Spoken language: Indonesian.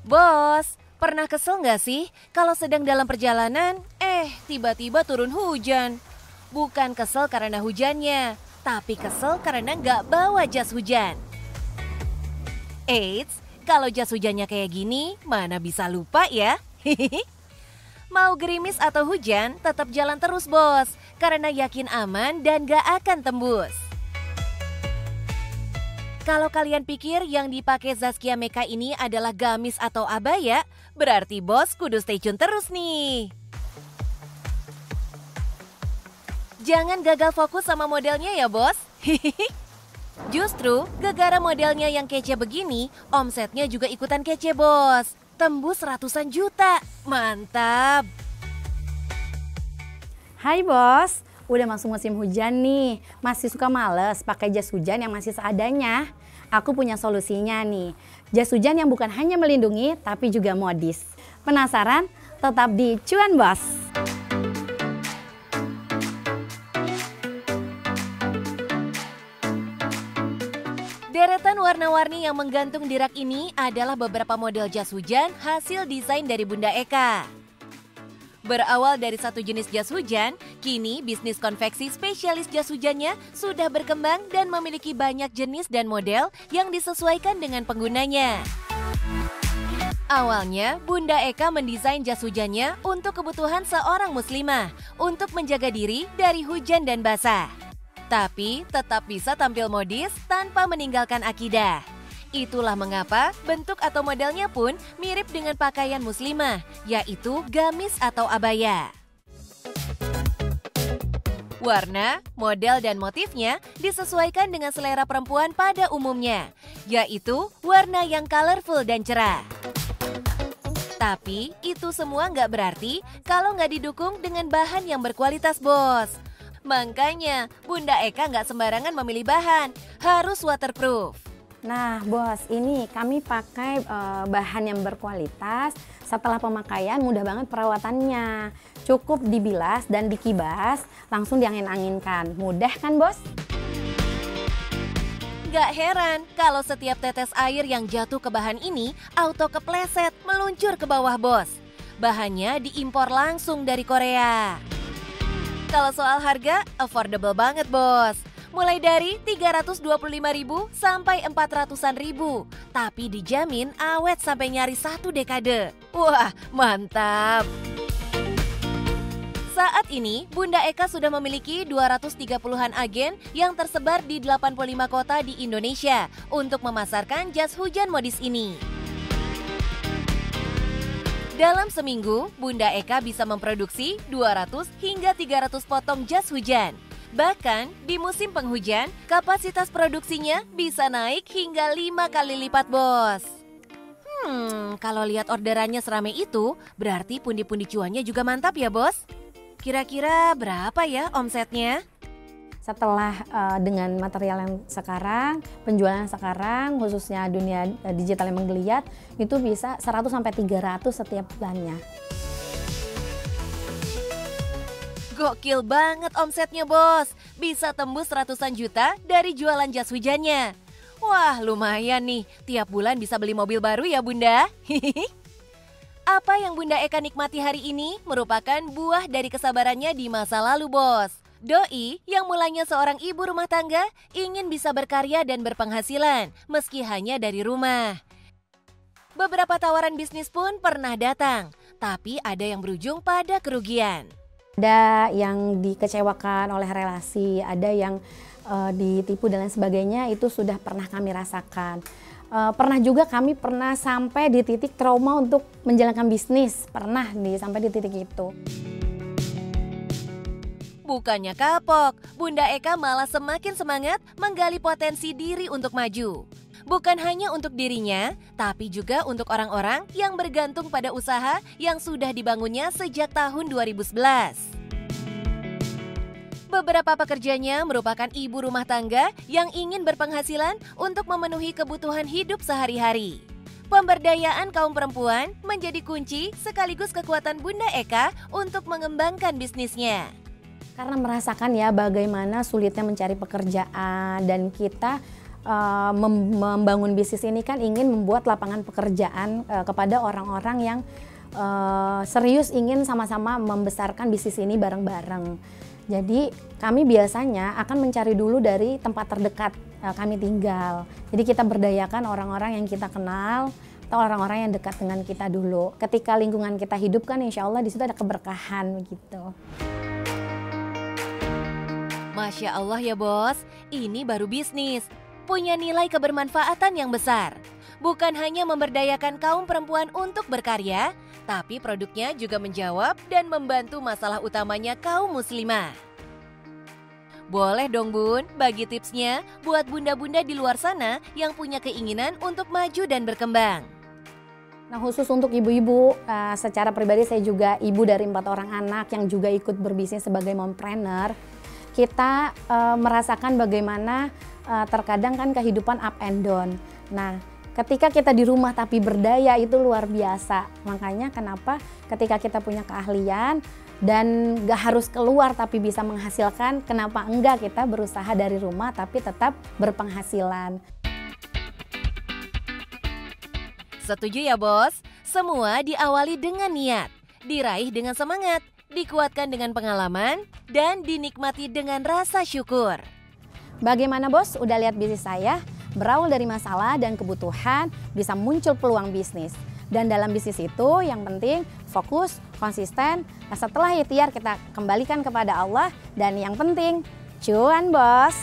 Bos, pernah kesel nggak sih kalau sedang dalam perjalanan, tiba-tiba turun hujan? Bukan kesel karena hujannya, tapi kesel karena nggak bawa jas hujan. Eits, kalau jas hujannya kayak gini, mana bisa lupa ya? Mau gerimis atau hujan, tetap jalan terus bos, karena yakin aman dan gak akan tembus. Kalau kalian pikir yang dipakai Zaskia Meka ini adalah gamis atau abaya, berarti bos kudu stay tune terus nih. Jangan gagal fokus sama modelnya ya bos. Justru gara-gara modelnya yang kece begini, omsetnya juga ikutan kece bos. Tembus ratusan juta, mantap. Hai bos, udah masuk musim hujan nih. Masih suka males pakai jas hujan yang masih seadanya? Aku punya solusinya nih. Jas hujan yang bukan hanya melindungi, tapi juga modis. Penasaran? Tetap di Cuan Bos. Deretan warna-warni yang menggantung di rak ini adalah beberapa model jas hujan hasil desain dari Bunda Eka. Berawal dari satu jenis jas hujan, kini bisnis konveksi spesialis jas hujannya sudah berkembang dan memiliki banyak jenis dan model yang disesuaikan dengan penggunanya. Awalnya, Bunda Eka mendesain jas hujannya untuk kebutuhan seorang muslimah untuk menjaga diri dari hujan dan basah. Tapi tetap bisa tampil modis tanpa meninggalkan akidah. Itulah mengapa bentuk atau modelnya pun mirip dengan pakaian muslimah, yaitu gamis atau abaya. Warna, model, dan motifnya disesuaikan dengan selera perempuan pada umumnya, yaitu warna yang colorful dan cerah. Tapi itu semua nggak berarti kalau nggak didukung dengan bahan yang berkualitas bos. Makanya Bunda Eka nggak sembarangan memilih bahan, harus waterproof. Nah bos, ini kami pakai bahan yang berkualitas. Setelah pemakaian mudah banget perawatannya. Cukup dibilas dan dikibas, langsung diangin-anginkan. Mudah kan bos? Gak heran kalau setiap tetes air yang jatuh ke bahan ini auto kepleset meluncur ke bawah bos. Bahannya diimpor langsung dari Korea. Kalau soal harga, affordable banget bos. Mulai dari 325.000 sampai 400.000, tapi dijamin awet sampai nyaris 1 dekade. Wah, mantap. Saat ini, Bunda Eka sudah memiliki 230-an agen yang tersebar di 85 kota di Indonesia untuk memasarkan jas hujan modis ini. Dalam seminggu, Bunda Eka bisa memproduksi 200 hingga 300 potong jas hujan. Bahkan di musim penghujan, kapasitas produksinya bisa naik hingga 5 kali lipat bos. Kalau lihat orderannya seramai itu, berarti pundi-pundi cuannya juga mantap ya bos? Kira-kira berapa ya omsetnya? Setelah dengan material yang sekarang, penjualan sekarang, khususnya dunia digital yang menggeliat, itu bisa 100 sampai 300 setiap bulannya. Gokil banget omsetnya bos, bisa tembus ratusan juta dari jualan jas hujannya. Wah lumayan nih, tiap bulan bisa beli mobil baru ya bunda. Apa yang Bunda Eka nikmati hari ini merupakan buah dari kesabarannya di masa lalu bos. Doi yang mulanya seorang ibu rumah tangga ingin bisa berkarya dan berpenghasilan meski hanya dari rumah. Beberapa tawaran bisnis pun pernah datang, tapi ada yang berujung pada kerugian. Ada yang dikecewakan oleh relasi, ada yang ditipu dan lain sebagainya, itu sudah pernah kami rasakan. Pernah juga kami sampai di titik trauma untuk menjalankan bisnis, sampai di titik itu. Bukannya kapok, Bunda Eka malah semakin semangat menggali potensi diri untuk maju. Bukan hanya untuk dirinya, tapi juga untuk orang-orang yang bergantung pada usaha yang sudah dibangunnya sejak tahun 2011. Beberapa pekerjanya merupakan ibu rumah tangga yang ingin berpenghasilan untuk memenuhi kebutuhan hidup sehari-hari. Pemberdayaan kaum perempuan menjadi kunci sekaligus kekuatan Bunda Eka untuk mengembangkan bisnisnya. Karena merasakan ya bagaimana sulitnya mencari pekerjaan dan kita membangun bisnis ini kan ingin membuat lapangan pekerjaan kepada orang-orang yang serius ingin sama-sama membesarkan bisnis ini bareng-bareng. Jadi kami biasanya akan mencari dulu dari tempat terdekat kami tinggal. Jadi kita berdayakan orang-orang yang kita kenal atau orang-orang yang dekat dengan kita dulu. Ketika lingkungan kita hidupkan, insya Allah di situ ada keberkahan gitu. Masya Allah ya bos, ini baru bisnis. Punya nilai kebermanfaatan yang besar. Bukan hanya memberdayakan kaum perempuan untuk berkarya, tapi produknya juga menjawab dan membantu masalah utamanya kaum muslimah. Boleh dong Bun, bagi tipsnya buat bunda-bunda di luar sana yang punya keinginan untuk maju dan berkembang. Nah khusus untuk ibu-ibu, secara pribadi saya juga ibu dari 4 orang anak yang juga ikut berbisnis sebagai mompreneur. Kita merasakan bagaimana terkadang kan kehidupan up and down. Nah ketika kita di rumah tapi berdaya itu luar biasa. Makanya kenapa ketika kita punya keahlian dan gak harus keluar tapi bisa menghasilkan, kenapa enggak kita berusaha dari rumah tapi tetap berpenghasilan. Setuju ya bos? Semua diawali dengan niat, diraih dengan semangat, dikuatkan dengan pengalaman, dan dinikmati dengan rasa syukur. Bagaimana bos? Udah lihat bisnis saya? Berawal dari masalah dan kebutuhan bisa muncul peluang bisnis. Dan dalam bisnis itu yang penting fokus, konsisten. Nah, setelah ikhtiar kita kembalikan kepada Allah dan yang penting cuan bos.